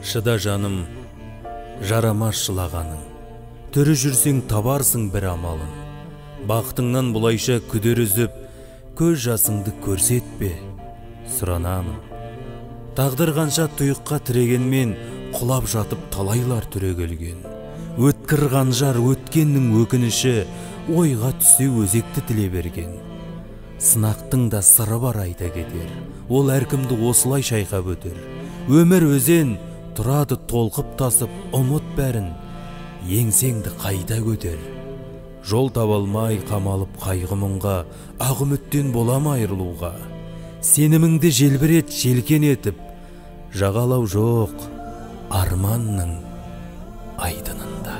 Шыда жаным, жарамас жылағаның. Түрі жүрсең табарсың бір амалын. Бақтыңнан бұлайша күдер үзіп, көз жасыңды көрсетпе, сұранамын. Тағдыр қанша тұйыққа тірегенмен, құлап жатып талайлар түрегелген. Өткір қанжар өткеннің өкініші, ойға түссе өзекті тіле берген. Сынақтың да сыры бар айта кетер, ол әркімді осылай шайқап өтер. Өмір өзен, тұрады толқып тасып, ұмыт бәрін, еңсеңді қайта көтер. Жол табалмай қамалып қайғы мұңға, ақ үміттен болам айырылуға. Сеніміңді желбірет желкен етіп, жағалау жоқ арманның айдынында.